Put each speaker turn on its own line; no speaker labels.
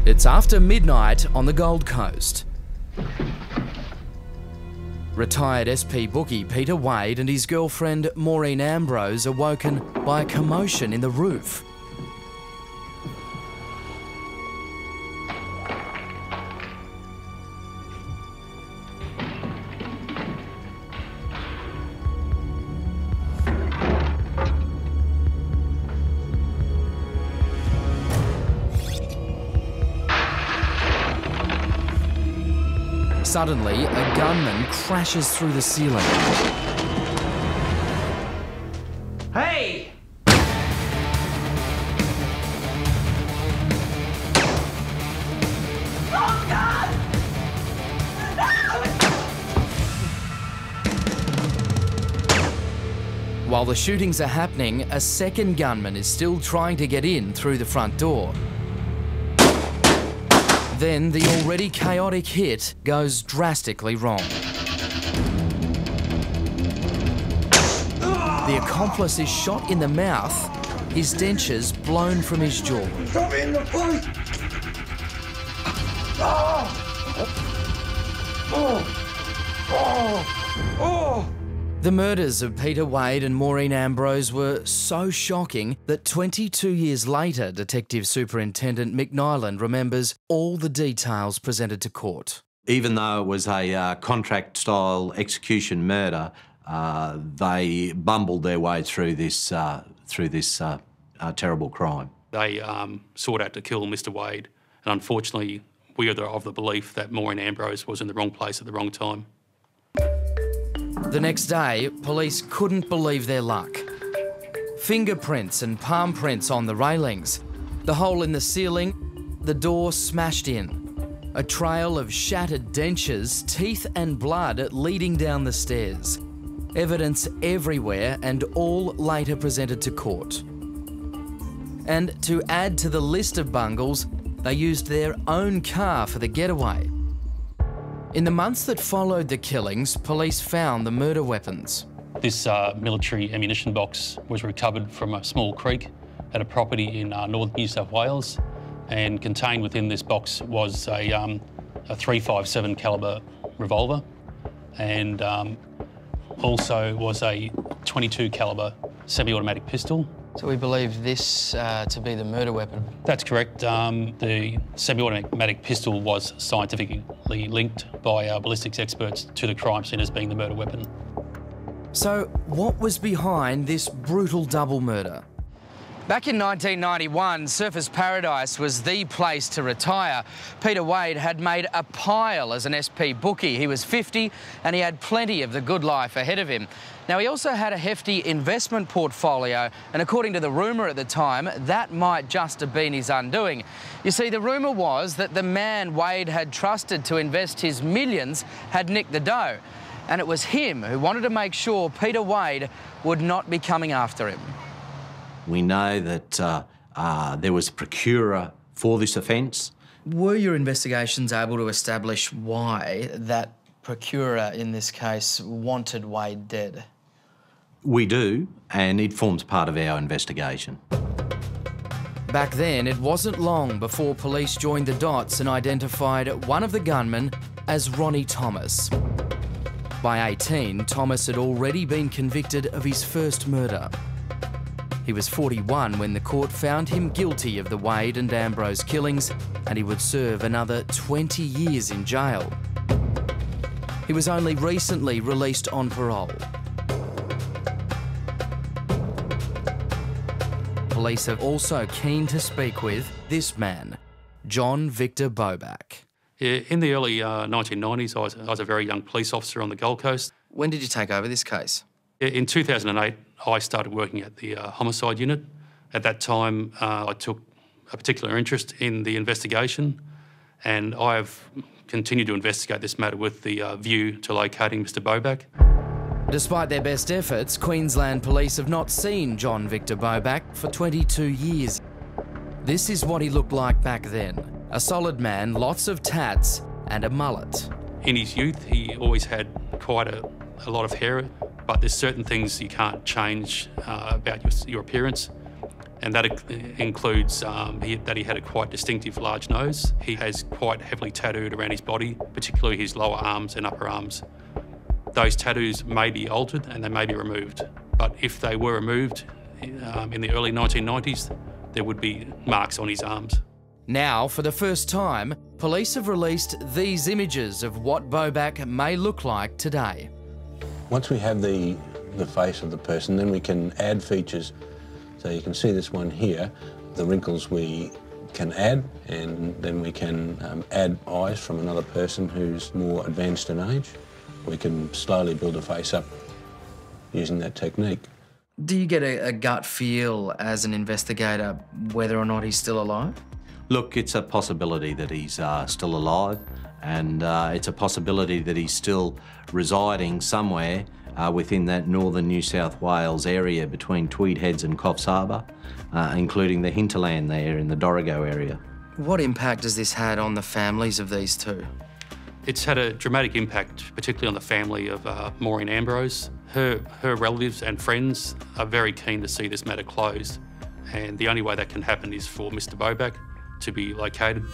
It's after midnight on the Gold Coast. Retired SP bookie Peter Wade and his girlfriend Maureen Ambrose are woken by a commotion in the roof. Suddenly, a gunman crashes through the ceiling.
Hey! Oh, God!
While the shootings are happening, a second gunman is still trying to get in through the front door. Then the already chaotic hit goes drastically wrong. The accomplice is shot in the mouth, his dentures blown from his jaw.
Come in the fight!
The murders of Peter Wade and Maureen Ambrose were so shocking that 22 years later, Detective Superintendent Mick Nyland remembers all the details presented to court.
Even though it was a contract-style execution murder, they bumbled their way through this terrible crime.
They sought out to kill Mr Wade, and unfortunately we are of the belief that Maureen Ambrose was in the wrong place at the wrong time.
The next day, police couldn't believe their luck. Fingerprints and palm prints on the railings, the hole in the ceiling, the door smashed in, a trail of shattered dentures, teeth and blood leading down the stairs. Evidence everywhere and all later presented to court. And to add to the list of bungles, they used their own car for the getaway. In the months that followed the killings, police found the murder weapons.
This military ammunition box was recovered from a small creek at a property in northern New South Wales, and contained within this box was a .357 calibre revolver, and also was a .22 calibre semi-automatic pistol.
So we believe this to be the murder weapon?
That's correct. The semi-automatic pistol was scientifically linked by ballistics experts to the crime scene as being the murder weapon.
So what was behind this brutal double murder? Back in 1991, Surfers Paradise was the place to retire. Peter Wade had made a pile as an SP bookie. He was 50 and he had plenty of the good life ahead of him. Now, he also had a hefty investment portfolio, and according to the rumour at the time, that might just have been his undoing. You see, the rumour was that the man Wade had trusted to invest his millions had nicked the dough, and it was him who wanted to make sure Peter Wade would not be coming after him.
We know that there was a procurer for this offence.
Were your investigations able to establish why that procurer in this case wanted Wade dead?
We do, and it forms part of our investigation.
Back then, it wasn't long before police joined the dots and identified one of the gunmen as Ronnie Thomas. By 18, Thomas had already been convicted of his first murder. He was 41 when the court found him guilty of the Wade and Ambrose killings, and he would serve another 20 years in jail. He was only recently released on parole. Police are also keen to speak with this man, John Victor Bobak.
Yeah, in the early 1990s, I was a very young police officer on the Gold Coast.
When did you take over this case?
In 2008, I started working at the Homicide unit. At that time, I took a particular interest in the investigation, and I have continued to investigate this matter with the view to locating Mr Bobak.
Despite their best efforts, Queensland Police have not seen John Victor Bobak for 22 years. This is what he looked like back then. A solid man, lots of tats and a mullet.
In his youth, he always had quite a lot of hair, but there's certain things you can't change about your appearance. And that includes that he had a quite distinctive large nose. He has quite heavily tattooed around his body, particularly his lower arms and upper arms. Those tattoos may be altered and they may be removed. But if they were removed in the early 1990s, there would be marks on his arms.
Now, for the first time, police have released these images of what Bobak may look like today.
Once we have the face of the person, then we can add features. So you can see this one here, the wrinkles we can add, and then we can add eyes from another person who's more advanced in age. We can slowly build a face up using that technique.
Do you get a gut feel as an investigator whether or not he's still alive?
Look, it's a possibility that he's still alive, and it's a possibility that he's still residing somewhere within that northern New South Wales area between Tweed Heads and Coffs Harbour, including the hinterland there in the Dorrigo area.
What impact has this had on the families of these two?
It's had a dramatic impact, particularly on the family of Maureen Ambrose. Her relatives and friends are very keen to see this matter closed, and the only way that can happen is for Mr. Bobak to be located.